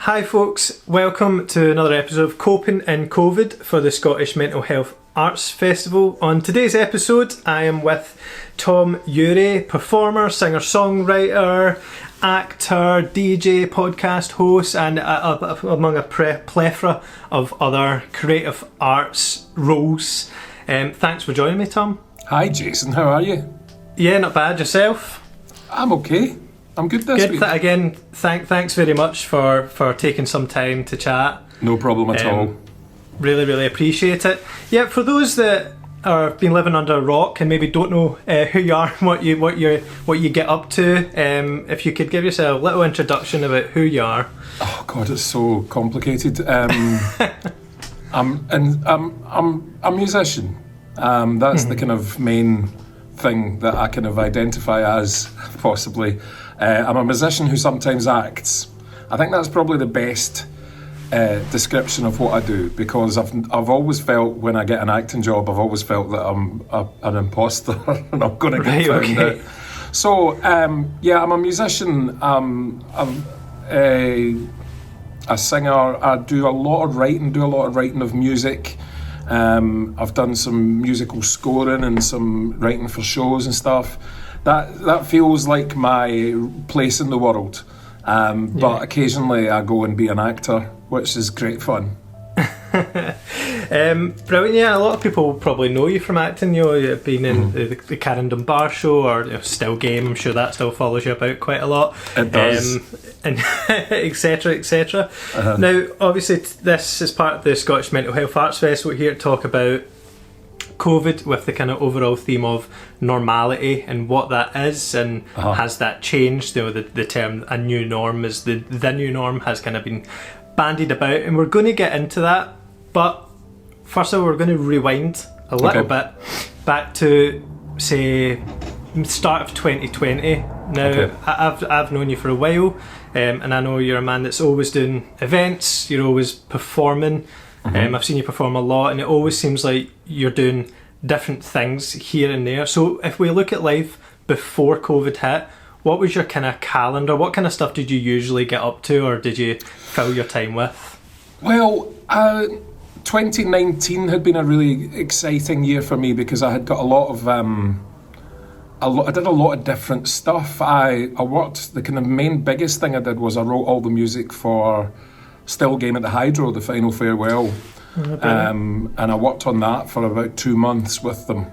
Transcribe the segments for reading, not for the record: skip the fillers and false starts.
Hi folks, welcome to another episode of Coping in COVID for the Scottish Mental Health Arts Festival. On today's episode I am with Tom Urie, performer, singer-songwriter, actor, DJ, podcast host and among a plethora of other creative arts roles. Thanks for joining me, Tom. Hi Jason, how are you? Yeah, not bad. Yourself? I'm okay. I'm good this week. Again, thanks very much for taking some time to chat. No problem at all. Really appreciate it. Yeah, for those that are been living under a rock and maybe don't know who you are and what you get up to, if you could give yourself a little introduction about who you are. Oh God, it's so complicated. I'm a musician. That's the kind of main thing that I kind of identify as, possibly. I'm a musician who sometimes acts. I think that's probably the best description of what I do, because I've always felt when I get an acting job, I've always felt that I'm an imposter and I'm going to get found out. So I'm a musician. I'm a singer. I do a lot of writing of music. I've done some musical scoring and some writing for shows and stuff. That feels like my place in the world. But occasionally I go and be an actor, which is great fun. Brilliant. Yeah, a lot of people probably know you from acting. You've been in the Karen Dunbar show or Still Game. I'm sure that still follows you about quite a lot. It does. And etc. Now, obviously, this is part of the Scottish Mental Health Arts Festival. We're here to talk about COVID with the kind of overall theme of normality and what that is, and has that changed? The term "a new norm" is the new norm has kind of been bandied about, and we're going to get into that. But first of all, we're going to rewind a little bit back to, say, start of 2020. Now, I've known you for a while, and I know you're a man that's always doing events. You're always performing. I've seen you perform a lot, and it always seems like you're doing different things here and there. So if we look at life before COVID hit, what was your kind of calendar? What kind of stuff did you usually get up to, or did you fill your time with? Well, 2019 had been a really exciting year for me because I had got I did a lot of different stuff. I worked, the kind of main biggest thing I did was I wrote all the music for Still Game at the Hydro, the final farewell. And I worked on that for about 2 months with them.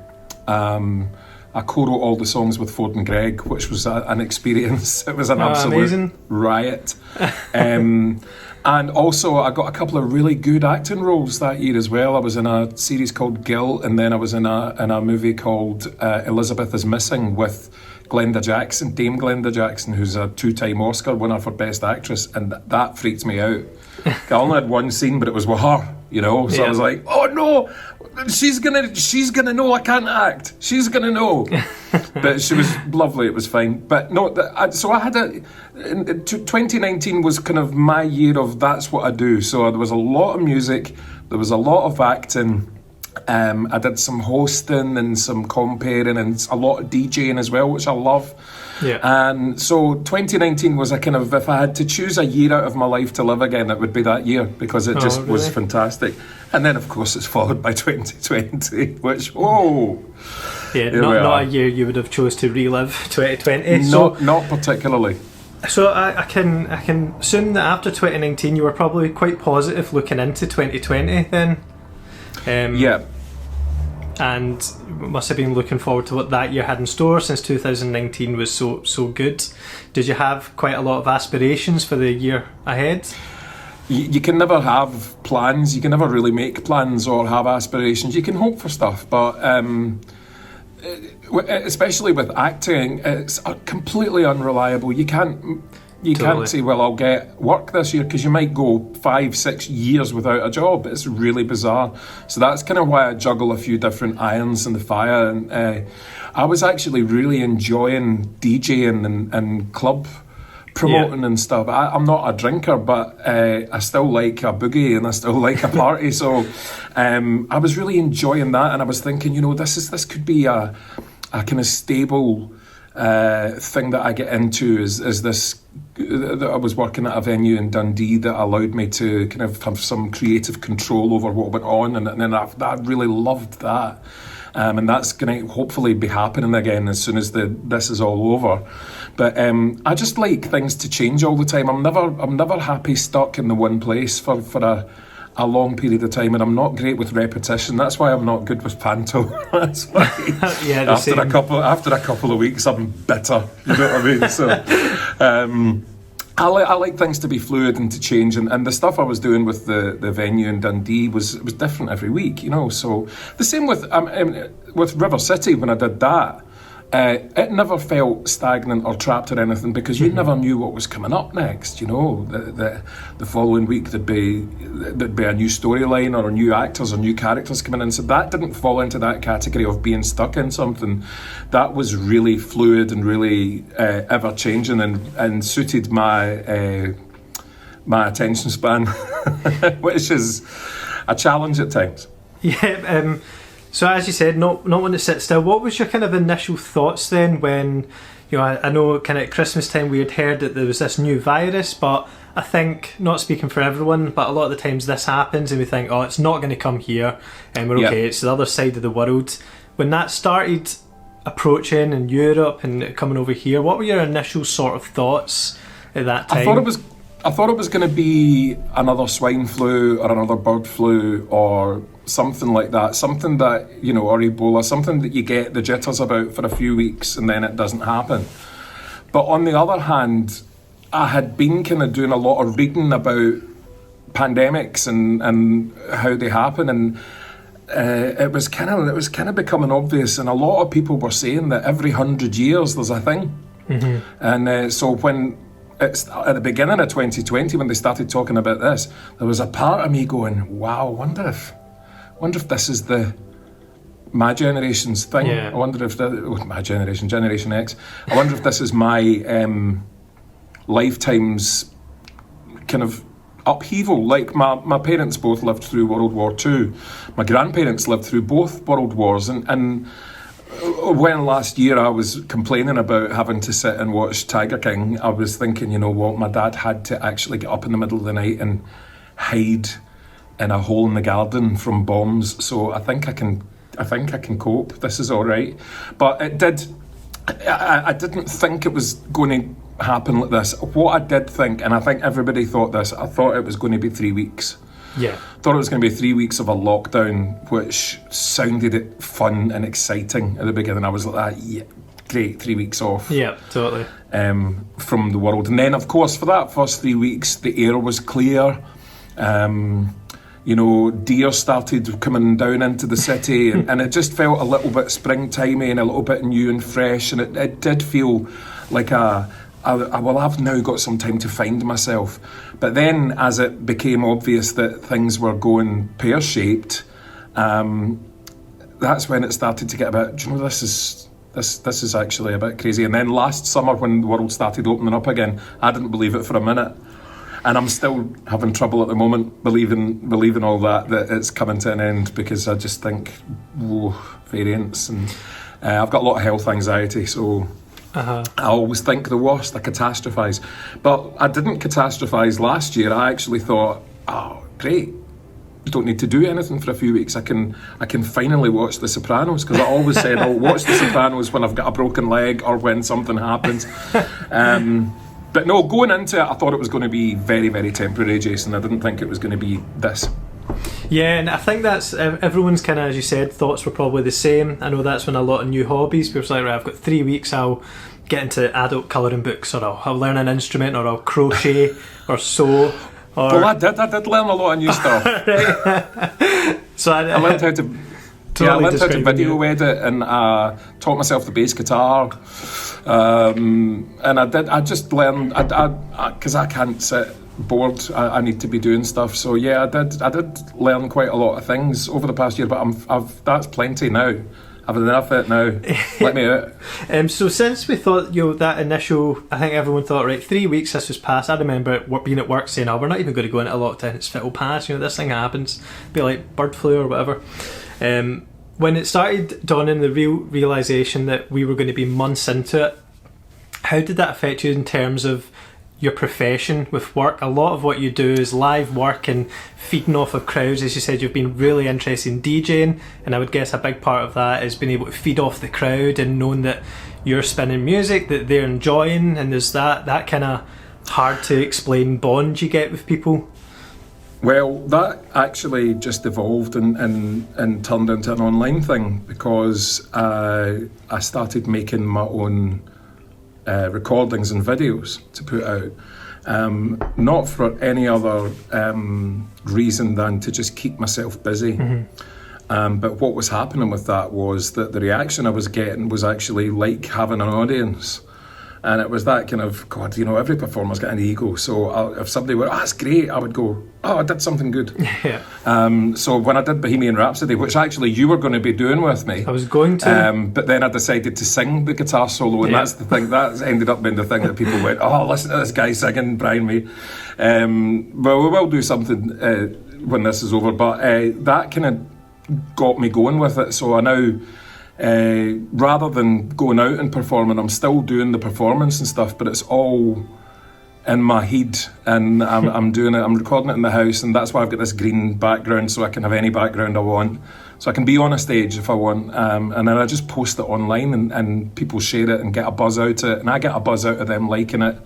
I co-wrote all the songs with Ford and Greg, which was an experience. It was an absolute amazing riot. And also I got a couple of really good acting roles that year as well. I was in a series called Guilt, and then I was in a movie called Elizabeth is Missing with Glenda Jackson, Dame Glenda Jackson, who's a 2-time Oscar winner for Best Actress, and that freaked me out. I only had one scene, but it was with her, so I was like, oh no, she's gonna know I can't act. She's gonna know. But she was lovely. It was fine. But no, so I had 2019 was kind of my year of that's what I do. So there was a lot of music, there was a lot of acting. I did some hosting and some comparing and a lot of DJing as well, which I love. Yeah. And so 2019 was a kind of, if I had to choose a year out of my life to live again, it would be that year, because it just was fantastic. And then, of course, it's followed by 2020, which, yeah, not a year you would have chose to relive 2020. Not particularly. So I can assume that after 2019 you were probably quite positive looking into 2020 then. Yeah. And must have been looking forward to what that year had in store, since 2019 was so good. Did you have quite a lot of aspirations for the year ahead? You can never have plans. You can never really make plans or have aspirations. You can hope for stuff, but especially with acting, it's completely unreliable. You can't say, well, I'll get work this year, because you might go 5-6 years without a job. It's really bizarre. So that's kind of why I juggle a few different irons in the fire. And I was actually really enjoying DJing and club promoting and stuff. I'm not a drinker, but I still like a boogie and I still like a party. So I was really enjoying that, and I was thinking, this could be a kind of stable thing that I get into is this, that I was working at a venue in Dundee that allowed me to kind of have some creative control over what went on, and then I really loved that. And that's going to hopefully be happening again as soon as this is all over. But I just like things to change all the time. I'm never happy stuck in the one place for a long period of time, and I'm not great with repetition. That's why I'm not good with panto. That's why yeah, after a couple of weeks I'm bitter. You know what I mean? So I like things to be fluid and to change, and the stuff I was doing with the venue in Dundee was different every week, you know. So the same with River City when I did that. It never felt stagnant or trapped or anything, because you never knew what was coming up next. You know, the following week there'd be a new storyline or new actors or new characters coming in. So that didn't fall into that category of being stuck in something. That was really fluid and really ever changing, and suited my attention span, which is a challenge at times. Yeah. So as you said, not one to sit still. What was your kind of initial thoughts then when, you know, I know kind of at Christmas time we had heard that there was this new virus, but I think, not speaking for everyone, but a lot of the times this happens and we think, oh, it's not going to come here, and we're okay, it's the other side of the world. When that started approaching in Europe and coming over here, what were your initial sort of thoughts at that time? I thought it was going to be another swine flu or another bird flu or something like that, something that, you know, or Ebola, something that you get the jitters about for a few weeks and then it doesn't happen. But on the other hand, I had been kind of doing a lot of reading about pandemics and how they happen, and it was kind of becoming obvious, and a lot of people were saying that every 100 years there's a thing. And so when it's at the beginning of 2020 when they started talking about this, there was a part of me going, wow, I wonder if this is my generation's thing. Yeah. I wonder if my Generation X. I wonder if this is my lifetime's kind of upheaval. Like my parents both lived through World War II. My grandparents lived through both World Wars, and when last year I was complaining about having to sit and watch Tiger King, I was thinking, you know what, my dad had to actually get up in the middle of the night and hide in a hole in the garden from bombs. So I think I can cope. This is all right. But it did. I didn't think it was going to happen like this. What I did think, and I think everybody thought this, I thought it was going to be 3 weeks. Yeah. Thought it was going to be 3 weeks of a lockdown, which sounded fun and exciting at the beginning. I was like, yeah, great, 3 weeks off. Yeah, totally. From the world. And then, of course, for that first 3 weeks, the air was clear. You know, deer started coming down into the city, and it just felt a little bit springtimey and a little bit new and fresh. And it did feel like I've now got some time to find myself. But then, as it became obvious that things were going pear-shaped, that's when it started to get a bit, do you know, this is actually a bit crazy. And then last summer, when the world started opening up again, I didn't believe it for a minute. And I'm still having trouble at the moment believing all that it's coming to an end, because I just think, whoa, variants, and I've got a lot of health anxiety, so I always think the worst. I catastrophise, but I didn't catastrophise last year. I actually thought, oh, great, you don't need to do anything for a few weeks. I can finally watch The Sopranos, because I always said I'll watch The Sopranos when I've got a broken leg or when something happens. But no, going into it, I thought it was going to be very, very temporary, Jason. I didn't think it was going to be this. Yeah, and I think that's everyone's kind of, as you said, thoughts were probably the same. I know that's when a lot of new hobbies, people are like, right, I've got 3 weeks, I'll get into adult colouring books, or I'll learn an instrument, or I'll crochet or sew. Well, I did learn a lot of new stuff. So I learned how to... I learned how to video edit, and taught myself the bass guitar, and I just learned, because I can't sit bored. I need to be doing stuff. So yeah, I did learn quite a lot of things over the past year, but that's plenty now. I've had enough of it now. Let me out. So since we thought, you know, that initial, I think everyone thought, right, 3 weeks this was past. I remember being at work saying, oh, we're not even going to go into lockdown, it'll pass, you know, this thing happens, be like bird flu or whatever. When it started dawning, the realisation that we were going to be months into it, how did that affect you in terms of your profession with work? A lot of what you do is live work and feeding off of crowds. As you said, you've been really interested in DJing, and I would guess a big part of that is being able to feed off the crowd and knowing that you're spinning music that they're enjoying, and there's that kind of hard to explain bond you get with people. Well, that actually just evolved and turned into an online thing, because I started making my own recordings and videos to put out, not for any other reason than to just keep myself busy. But what was happening with that was that the reaction I was getting was actually like having an audience. And it was that kind of, God, you know, every performer's got an ego. So if somebody were, that's great, I would go, I did something good. Yeah. So when I did Bohemian Rhapsody, which actually you were going to be doing with me. I was going to. But then I decided to sing the guitar solo, and that's the thing, that ended up being the thing that people went, listen to this guy singing, Brian May. Well, we will do something when this is over, but that kind of got me going with it. So I now... rather than going out and performing, I'm still doing the performance and stuff, but it's all in my head, and I'm doing it, I'm recording it in the house, and that's why I've got this green background, so I can have any background I want, so I can be on a stage if I want, and then I just post it online, and people share it and get a buzz out of it, and I get a buzz out of them liking it.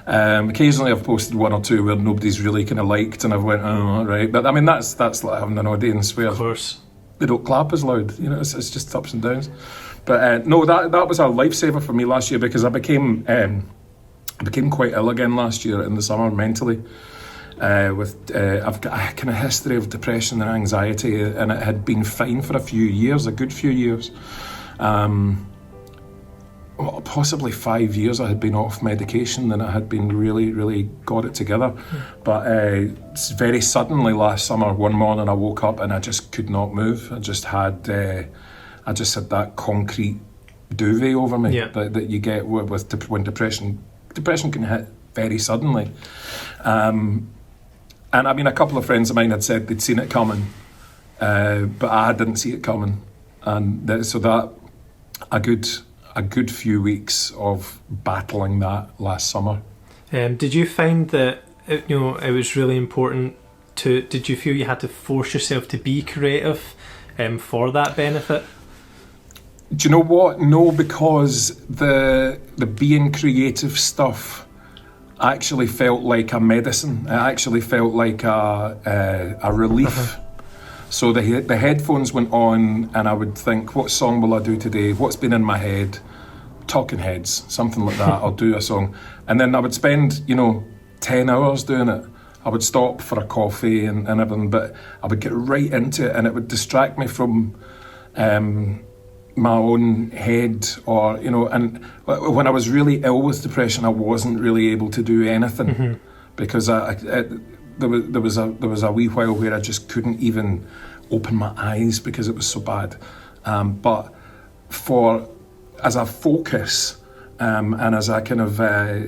Occasionally I've posted one or two where nobody's really kind of liked, and I've went, oh, right, but I mean that's like having an audience where... Of course. They don't clap as loud, you know. It's just ups and downs. But no, that was a lifesaver for me last year, because I became quite ill again last year in the summer mentally. I've got a kind of history of depression and anxiety, and it had been fine for a good few years. Possibly 5 years I had been off medication, and I had been really, really got it together. But very suddenly last summer, one morning I woke up and I just could not move. I just had that concrete duvet over me that you get when depression can hit very suddenly. And I mean, a couple of friends of mine had said they'd seen it coming, but I didn't see it coming, and so that a good few weeks of battling that last summer. Did you find that it was really important did you feel you had to force yourself to be creative for that benefit? Do you know what? No, because the being creative stuff actually felt like a medicine. It actually felt like a relief. So the headphones went on, and I would think, what song will I do today? What's been in my head? Talking Heads, something like that. I'll do a song. And then I would spend, 10 hours doing it. I would stop for a coffee and everything, but I would get right into it, and it would distract me from my own head, or, and when I was really ill with depression, I wasn't really able to do anything, because there was a wee while where I just couldn't even open my eyes because it was so bad. But as a focus and as a kind of a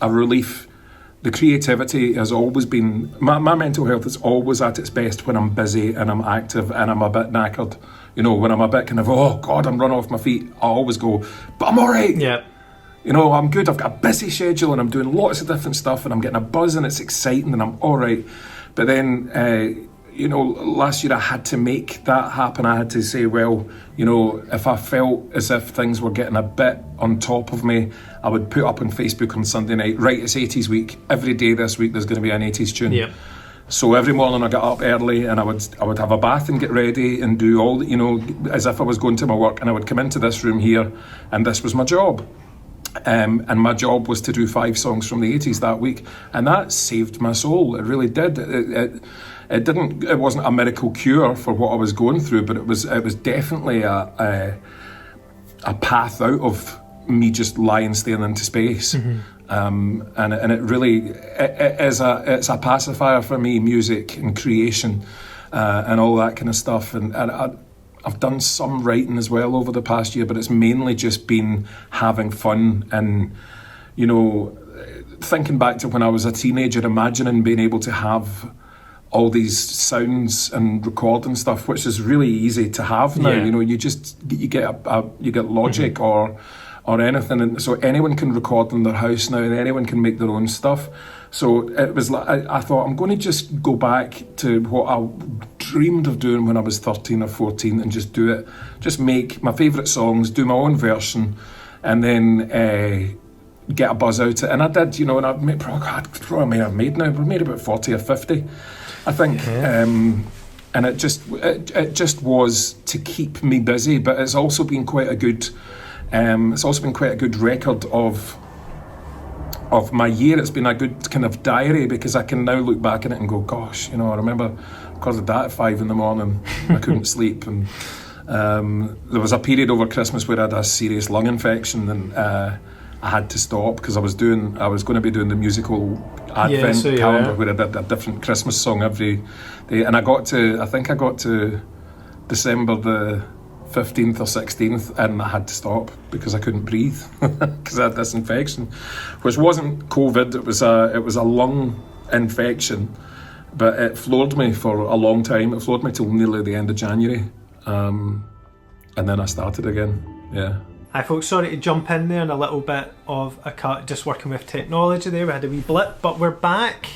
relief, the creativity has always been, my mental health is always at its best when I'm busy and I'm active and I'm a bit knackered. When I'm a bit kind of, oh God, I'm run off my feet, I always go, but I'm all right. Yeah. I'm good, I've got a busy schedule and I'm doing lots of different stuff and I'm getting a buzz and it's exciting and I'm all right. But then, last year I had to make that happen. I had to say, well, if I felt as if things were getting a bit on top of me, I would put up on Facebook on Sunday night, right, it's 80s week. Every day this week there's going to be an 80s tune. Yeah. So every morning I got up early and I would have a bath and get ready and do all, as if I was going to my work, and I would come into this room here and this was my job. And my job was to do 5 songs from the 80s that week, and that saved my soul. It really did. It wasn't a miracle cure for what I was going through, but it was definitely a path out of me just lying, staring into space. And it really it's a pacifier for me, music and creation and all that kind of stuff. And I've done some writing as well over the past year, but it's mainly just been having fun and, thinking back to when I was a teenager, imagining being able to have all these sounds and recording stuff, which is really easy to have now. Yeah. You get Logic or or anything, and so anyone can record in their house now, and anyone can make their own stuff. So it was like I thought, I'm going to just go back to what I dreamed of doing when I was 13 or 14 and just do it. Just make my favourite songs, do my own version, and then get a buzz out of it. And I did, you know, and I've made, I've made about 40 or 50, I think. Yeah. And it just was to keep me busy, but it's also been quite a good record of my year. It's been a good kind of diary, because I can now look back at it and go, gosh, you know, I remember because of that at 5 a.m. I couldn't sleep, and there was a period over Christmas where I had a serious lung infection, and I had to stop because I was going to be doing the musical Advent calendar where I did a different Christmas song every day, and I think I got to December the 15th or 16th, and I had to stop because I couldn't breathe because I had this infection, which wasn't COVID. It was a lung infection, but it floored me for a long time. It floored me till nearly the end of January, and then I started again. Yeah. Hi folks, sorry to jump in there on a little bit of a cut, just working with technology there. We had a wee blip, but we're back,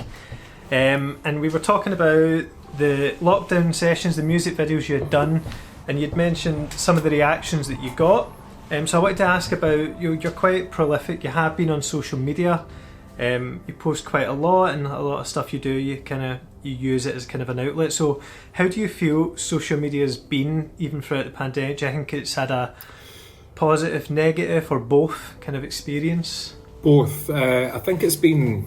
and we were talking about the lockdown sessions, the music videos you had done, and you'd mentioned some of the reactions that you got. So I wanted to ask about, you're quite prolific, you have been on social media, you post quite a lot, and a lot of stuff you do, you use it as kind of an outlet. So how do you feel social media has been, even throughout the pandemic? Do you think it's had a positive, negative, or both kind of experience? Both. I think it's been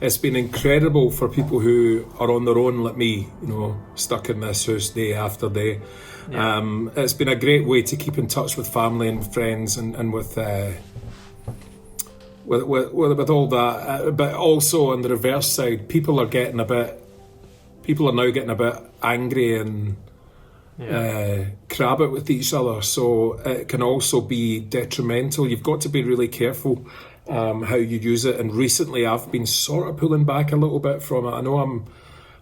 incredible for people who are on their own, like me, you know, stuck in this house day after day. Yeah. It's been a great way to keep in touch with family and friends, and with all that. But also on the reverse side, people are now getting a bit angry and crab it with each other, so it can also be detrimental. You've got to be really careful how you use it, and recently I've been sort of pulling back a little bit from it. I know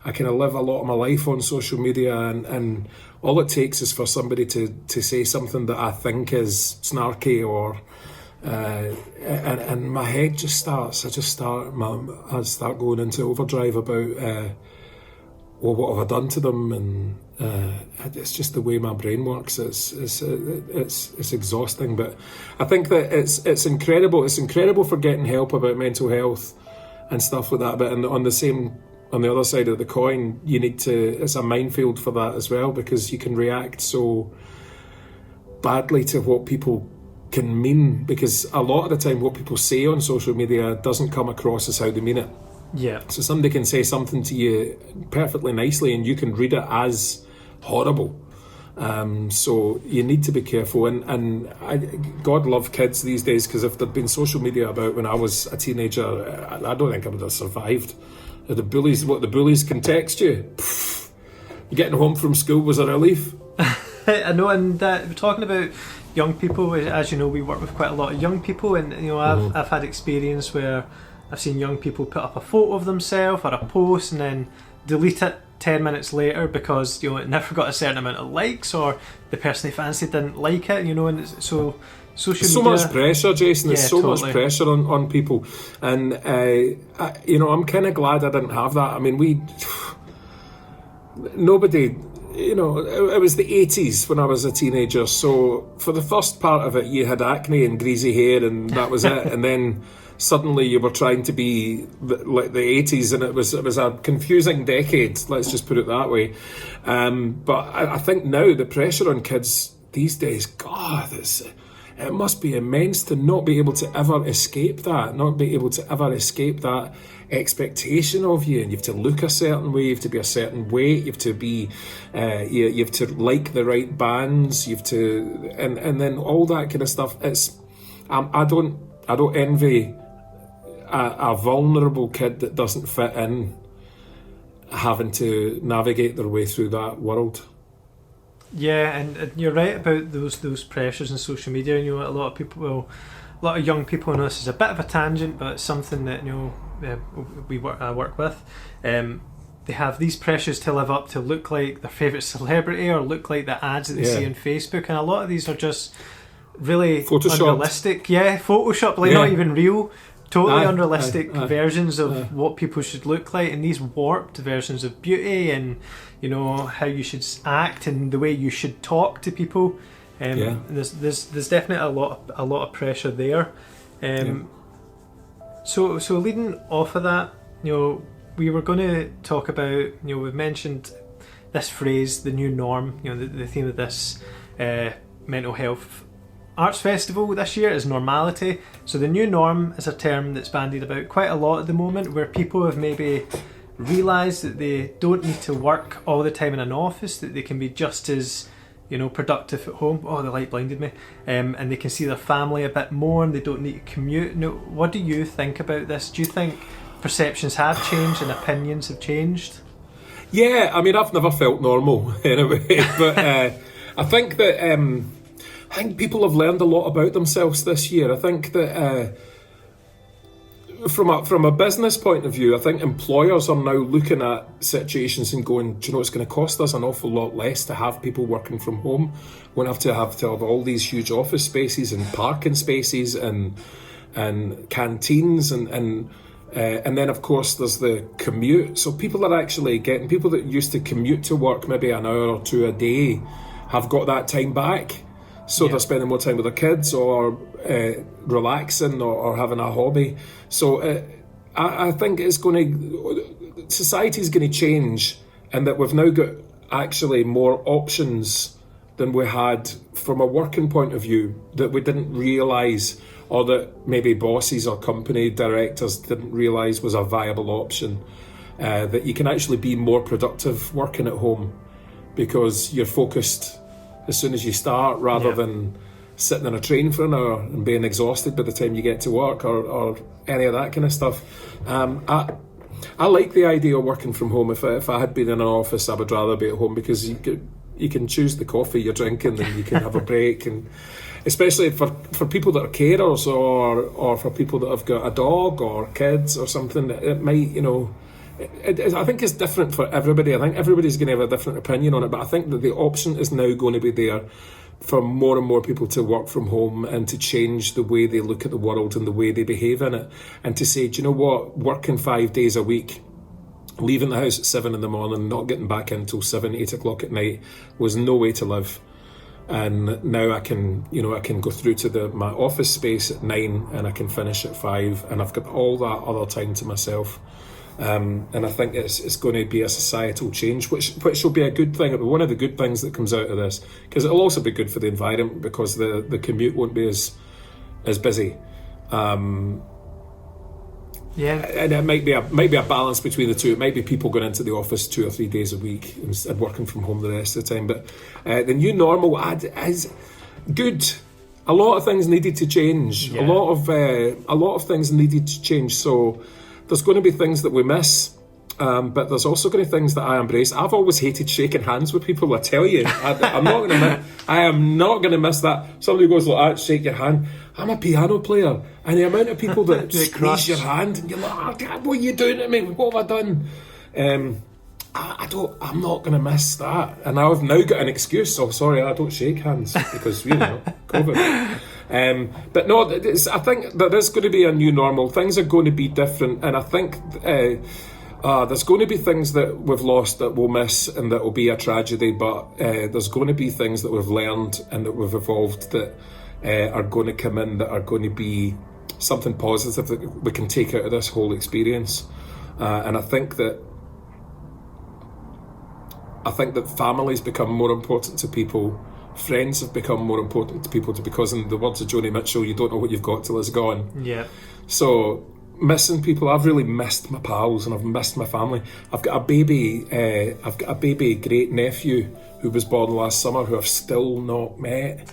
I kind of live a lot of my life on social media, and all it takes is for somebody to say something that I think is snarky, or and my head just starts. I start going into overdrive about what have I done to them, and it's just the way my brain works. It's exhausting, but I think that it's incredible. It's incredible for getting help about mental health and stuff like that. But on the other side of the coin, it's a minefield for that as well, because you can react so badly to what people can mean, because a lot of the time what people say on social media doesn't come across as how they mean it. Yeah. So somebody can say something to you perfectly nicely, and you can read it as horrible. So you need to be careful. And God love kids these days, because if there'd been social media about when I was a teenager, I don't think I would have survived. The bullies can text you. Getting home from school was a relief. I know, and we're talking about young people. As you know, we work with quite a lot of young people, and you know, I've had experience where I've seen young people put up a photo of themselves or a post and then delete it 10 minutes later because, you know, it never got a certain amount of likes, or the person they fancied didn't like it, you know. And so social media, so much pressure, Jason. There's so totally. much pressure on people, and you know, I'm kind of glad I didn't have that. I mean, nobody, you know, it was the 80s when I was a teenager, so for the first part of it you had acne and greasy hair, and that was it. And then suddenly you were trying to be like the 80s, and it was a confusing decade, let's just put it that way. But I think now the pressure on kids these days, God, it must be immense to not be able to ever escape that expectation of you, and you have to look a certain way, you have to be a certain weight, you have to be you have to like the right bands, you have to, and then all that kind of stuff. It's I don't envy a vulnerable kid that doesn't fit in having to navigate their way through that world. Yeah, and you're right about those pressures in social media. You know, a lot of young people, and this is a bit of a tangent, but it's something that, you know, I work with. They have these pressures to live up to, look like their favourite celebrity or look like the ads that they see on Facebook, and a lot of these are just really Photoshopped. unrealistic. Yeah, Photoshop, like not even real. Totally unrealistic aye. versions of what people should look like, and these warped versions of beauty, and you know how you should act and the way you should talk to people. There's definitely a lot of pressure there. So leading off of that, you know, we were going to talk about, you know, we've mentioned this phrase, the new norm. You know, the theme of this mental health Arts Festival this year is normality. So the new norm is a term that's bandied about quite a lot at the moment, where people have maybe realised that they don't need to work all the time in an office, that they can be just as, you know, productive at home. Oh, the light blinded me. And they can see their family a bit more, and they don't need to commute. No, what do you think about this? Do you think perceptions have changed and opinions have changed? Yeah, I mean, I've never felt normal anyway, but I think that I think people have learned a lot about themselves this year. I think that from a business point of view, I think employers are now looking at situations and going, do you know, it's going to cost us an awful lot less to have people working from home. We won't have to have all these huge office spaces and parking spaces and canteens and then of course there's the commute. So people that used to commute to work maybe an hour or two a day have got that time back. So they're spending more time with their kids or relaxing or having a hobby. So I think society's going to change, and that we've now got actually more options than we had from a working point of view that we didn't realise, or that maybe bosses or company directors didn't realise was a viable option. That you can actually be more productive working at home because you're focused as soon as you start, rather than sitting on a train for an hour and being exhausted by the time you get to work, or any of that kind of stuff. I like the idea of working from home. If I had been in an office, I would rather be at home, because you can choose the coffee you're drinking, and you can have a break, and especially for people that are carers, or for people that have got a dog or kids or something, it might, you know, I think it's different for everybody. I think everybody's going to have a different opinion on it, but I think that the option is now going to be there for more and more people to work from home and to change the way they look at the world and the way they behave in it, and to say, do you know what, working 5 days a week, leaving the house at 7 a.m, not getting back in until 7-8 o'clock at night was no way to live. And now I can go through to my office space at 9 and I can finish at 5, and I've got all that other time to myself. And I think it's going to be a societal change, which will be a good thing. It'll be one of the good things that comes out of this, because it'll also be good for the environment, because the commute won't be as busy. And it might be a balance between the two. It might be people going into the office 2 or 3 days a week and working from home the rest of the time. But the new normal is good. A lot of things needed to change. A lot of things needed to change. So there's going to be things that we miss, but there's also going to be things that I embrace. I've always hated shaking hands with people, I tell you. I am not going to miss that. Somebody goes like that, shake your hand. I'm a piano player, and the amount of people that squeeze your hand, and you're like, oh, what are you doing to me? What have I done? I'm not going to miss that. And I've now got an excuse. Oh, sorry, I don't shake hands because, you know, COVID. But no, I think that there's going to be a new normal. Things are going to be different, and I think there's going to be things that we've lost that we'll miss, and that will be a tragedy. But there's going to be things that we've learned and that we've evolved that are going to come in, that are going to be something positive that we can take out of this whole experience. And I think that families become more important to people. Friends have become more important to people, because in the words of Joni Mitchell, you don't know what you've got till it's gone. Yeah. So missing people, I've really missed my pals, and I've missed my family. I've got a baby great nephew who was born last summer, who I've still not met.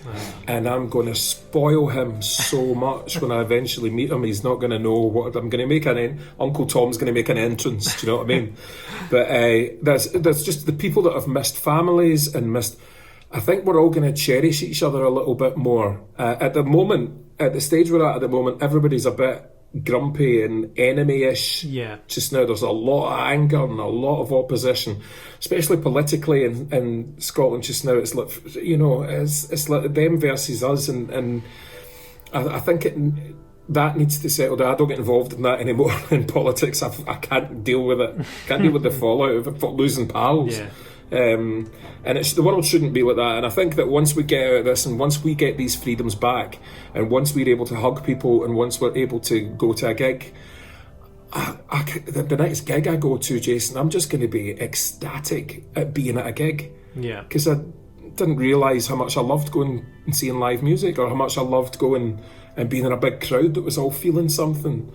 And I'm going to spoil him so much when I eventually meet him. He's not going to know what I'm going to make Uncle Tom's going to make an entrance. Do you know what I mean? But there's just the people that have missed families and missed. I think we're all going to cherish each other a little bit more. At the moment, at the stage we're at the moment, everybody's a bit grumpy and enemy-ish. Yeah. Just now, there's a lot of anger and a lot of opposition, especially politically in Scotland just now. It's like, it's like them versus us, and I think that needs to settle down. I don't get involved in that anymore in politics. I can't deal with it. Can't deal with the fallout of losing pals. Yeah. And the world shouldn't be like that. And I think that once we get out of this, and once we get these freedoms back, and once we're able to hug people, and once we're able to go to a gig, the next gig I go to, Jason, I'm just going to be ecstatic at being at a gig. Yeah. Because I didn't realise how much I loved going and seeing live music, or how much I loved going and being in a big crowd that was all feeling something.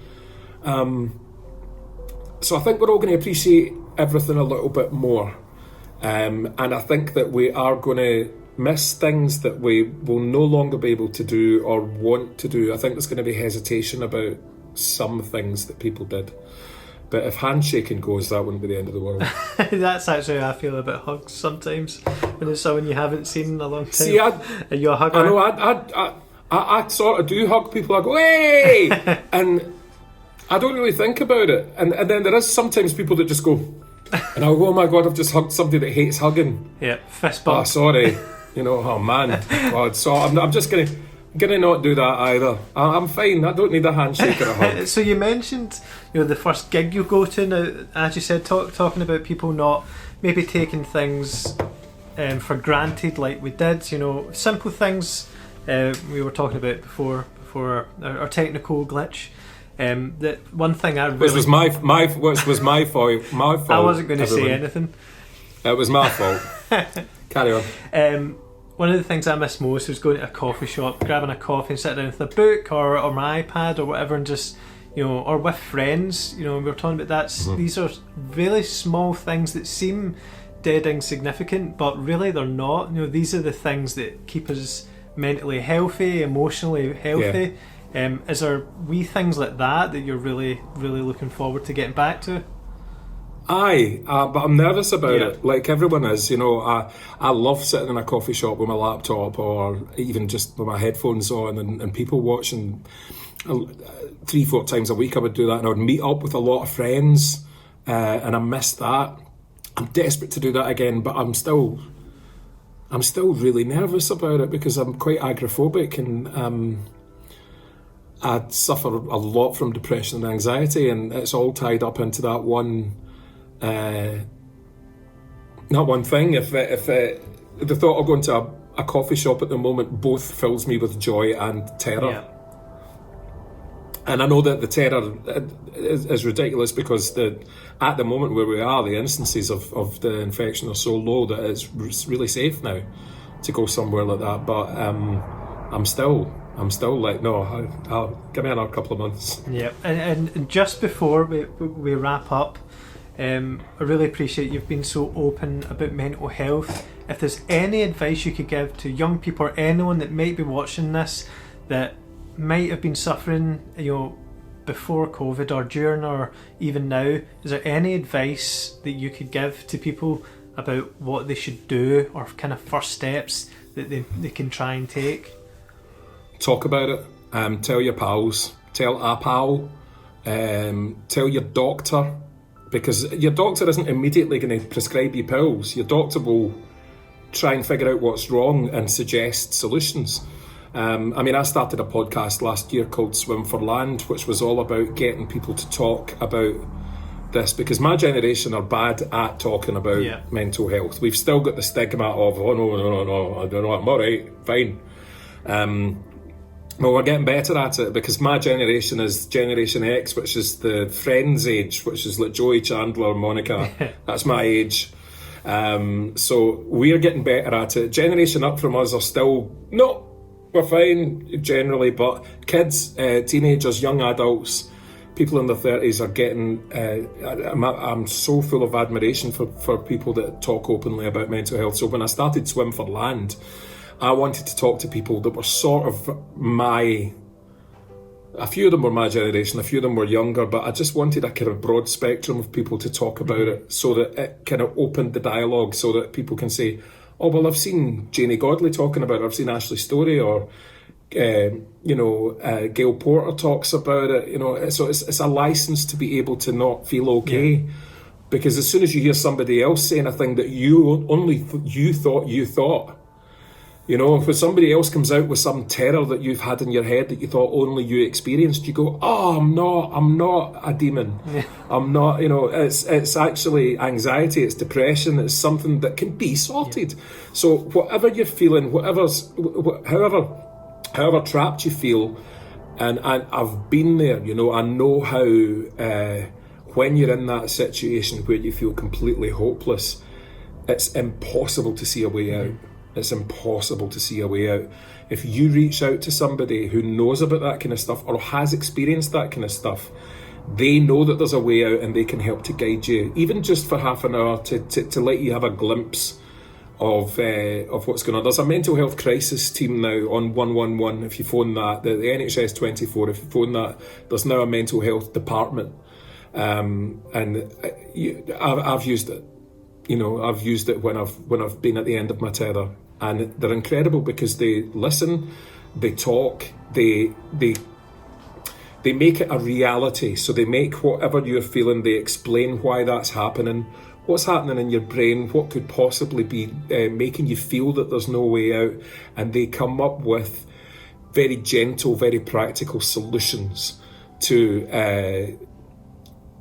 So I think we're all going to appreciate everything a little bit more. And I think that we are going to miss things that we will no longer be able to do or want to do. I think there's going to be hesitation about some things that people did. But if handshaking goes, that wouldn't be the end of the world. That's actually how I feel about hugs sometimes. When it's someone you haven't seen in a long time. See, and you're a hugger. I know, I sort of do hug people. I go, hey! And I don't really think about it. And then there is sometimes people that just go, and I'll go, oh my God, I've just hugged somebody that hates hugging. Yeah, fist bump. Oh, sorry. Oh man. God, so I'm just going to not do that either. I'm fine. I don't need a handshake or a hug. So you mentioned, the first gig you go to. Now, as you said, talking about people not maybe taking things for granted like we did. Simple things we were talking about before our technical glitch. That one thing I really... Which was my fault. I wasn't going to say anything. It was my fault. Carry on. One of the things I miss most was going to a coffee shop, grabbing a coffee and sitting down with a book or my iPad or whatever, and just, or with friends. We were talking about that. Mm-hmm. These are really small things that seem dead insignificant, but really they're not. These are the things that keep us mentally healthy, emotionally healthy. Yeah. Is there wee things like that you're really, really looking forward to getting back to? Aye, but I'm nervous about it, like everyone is. I love sitting in a coffee shop with my laptop, or even just with my headphones on, and people watching. 3-4 times a week I would do that, and I would meet up with a lot of friends, and I miss that. I'm desperate to do that again, but I'm still really nervous about it because I'm quite agoraphobic, and I suffer a lot from depression and anxiety, and it's all tied up into that one. Not one thing. If the thought of going to a coffee shop at the moment both fills me with joy and terror. Yeah. And I know that the terror is ridiculous because at the moment where we are, the instances of the infection are so low that it's really safe now to go somewhere like that. But I'm still like, no, I'll give me another couple of months. Yeah, and just before we wrap up, I really appreciate you've been so open about mental health. If there's any advice you could give to young people or anyone that might be watching this that might have been suffering, before COVID or during or even now, is there any advice that you could give to people about what they should do or kind of first steps that they can try and take? Talk about it. Tell your pals. Tell a pal. Tell your doctor. Because your doctor isn't immediately going to prescribe you pills. Your doctor will try and figure out what's wrong and suggest solutions. I started a podcast last year called Swim for Land, which was all about getting people to talk about this, because my generation are bad at talking about mental health. We've still got the stigma of, oh no, I don't know, I'm alright, fine. Well, we're getting better at it, because my generation is Generation X, which is the Friends age, which is like Joey, Chandler, Monica. That's my age. So we're getting better at it. Generation up from us are still, no, we're fine generally, but kids, teenagers, young adults, people in their 30s are getting, I'm so full of admiration for people that talk openly about mental health. So when I started Swim for Land, I wanted to talk to people that were sort of a few of them were my generation, a few of them were younger, but I just wanted a kind of broad spectrum of people to talk about it, so that it kind of opened the dialogue, so that people can say, oh, well, I've seen Janie Godley talking about it, I've seen Ashley Storey, or Gail Porter talks about it. So it's a license to be able to not feel okay. Yeah. Because as soon as you hear somebody else saying a thing that you thought, if somebody else comes out with some terror that you've had in your head that you thought only you experienced, you go, oh, I'm not a demon. Yeah. I'm not, it's actually anxiety, it's depression, it's something that can be sorted. Yeah. So whatever you're feeling, however trapped you feel, and I've been there, I know how, when you're in that situation where you feel completely hopeless, it's impossible to see a way out. It's impossible to see a way out. If you reach out to somebody who knows about that kind of stuff or has experienced that kind of stuff, they know that there's a way out and they can help to guide you, even just for half an hour, to let you have a glimpse of what's going on. There's a mental health crisis team now on 111. If you phone that, the NHS 24, if you phone that, there's now a mental health department. And I've used it. I've used it when I've been at the end of my tether, and they're incredible because they listen, they talk, they make it a reality. So they make whatever you're feeling, they explain why that's happening, what's happening in your brain, what could possibly be making you feel that there's no way out, and they come up with very gentle, very practical solutions to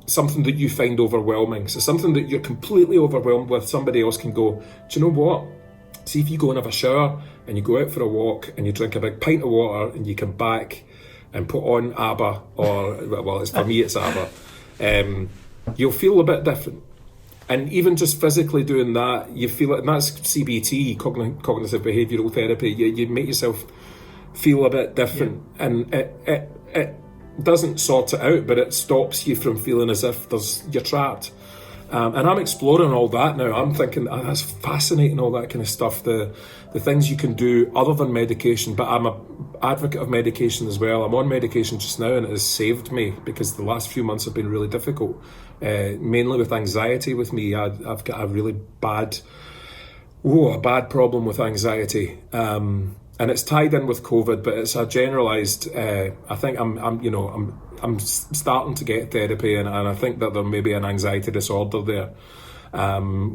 something that you find overwhelming. So something that you're completely overwhelmed with, somebody else can go, do you know what? See if you go and have a shower and you go out for a walk and you drink a big pint of water and you come back and put on ABBA, or, for me it's ABBA, you'll feel a bit different. And even just physically doing that, you feel it, and that's CBT, cognitive behavioural therapy. You make yourself feel a bit different, and it doesn't sort it out, but it stops you from feeling as if you're trapped. And I'm exploring all that now. I'm thinking, that's fascinating, all that kind of stuff, the things you can do other than medication. But I'm an advocate of medication as well. I'm on medication just now and it has saved me, because the last few months have been really difficult, mainly with anxiety with me. I've got a really bad problem with anxiety. And it's tied in with COVID, but it's a generalised. I think I'm starting to get therapy, and I think that there may be an anxiety disorder there,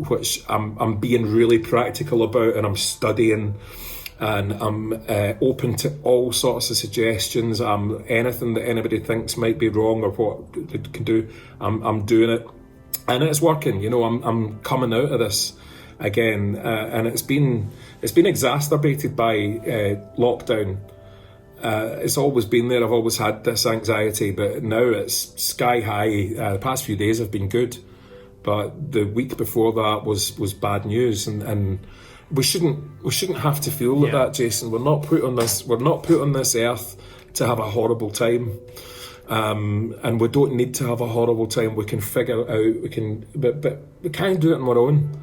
which I'm being really practical about, and I'm studying, and I'm open to all sorts of suggestions. Anything that anybody thinks might be wrong or what it can do, I'm doing it, and it's working. I'm coming out of this again, and it's been exacerbated by lockdown. It's always been there. I've always had this anxiety, but now it's sky high. The past few days have been good, but the week before that was bad news, and we shouldn't have to feel like that, Jason. We're not put on this earth to have a horrible time, and we don't need to have a horrible time. We can figure it out. But we can't do it on our own.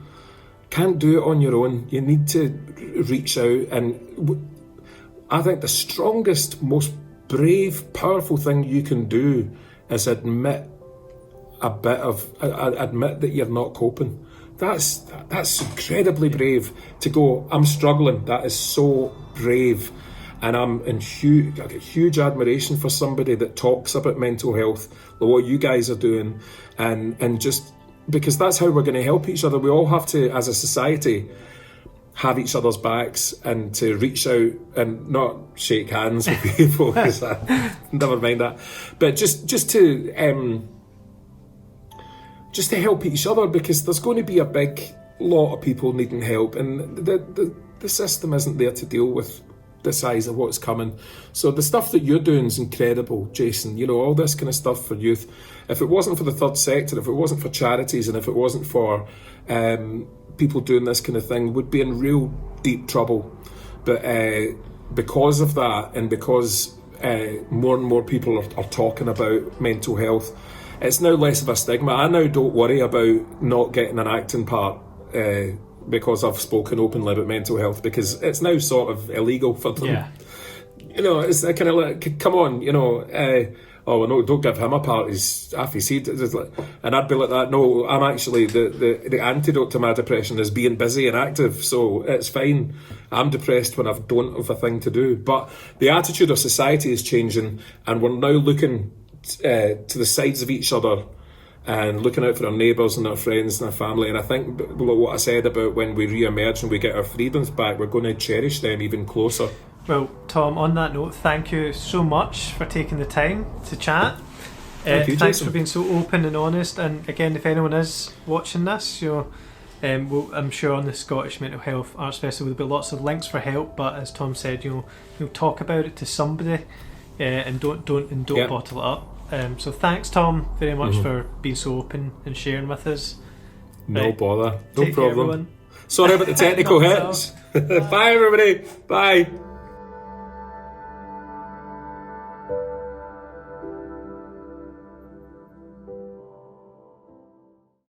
Can't do it on your own. You need to reach out, and I think the strongest, most brave, powerful thing you can do is admit that you're not coping. That's incredibly brave to go, I'm struggling. That is so brave, and I get huge admiration for somebody that talks about mental health, what you guys are doing, and just. Because that's how we're going to help each other. We all have to, as a society, have each other's backs and to reach out and not shake hands with people. Never mind that, but just to help each other, because there's going to be a big lot of people needing help, and the system isn't there to deal with the size of what's coming. So the stuff that you're doing is incredible, Jason. All this kind of stuff for youth. If it wasn't for the third sector, if it wasn't for charities, and if it wasn't for people doing this kind of thing, we'd be in real deep trouble. But because of that, and because more and more people are talking about mental health, it's now less of a stigma. I now don't worry about not getting an acting part because I've spoken openly about mental health, because it's now sort of illegal for them. You know, it's kind of like, come on, you know, oh, no, don't give him a part. He's half his seed. And I'd be like that. No, I'm actually, the antidote to my depression is being busy and active. So it's fine. I'm depressed when I don't have a thing to do. But the attitude of society is changing, and we're now looking to the sides of each other and looking out for our neighbours and our friends and our family. And I think what I said about when we re-emerge and we get our freedoms back, we're going to cherish them even closer. Well, Tom, on that note, thank you so much for taking the time to chat. Thanks Jason. for being so open and honest. And again, if anyone is watching this, I'm sure on the Scottish Mental Health Arts Festival there'll be lots of links for help. But as Tom said, you'll talk about it to somebody, and don't bottle it up. So thanks, Tom, very much for being so open and sharing with us. No bother, no take care, problem. everyone. Sorry about the technical hits. Bye, everybody. Bye.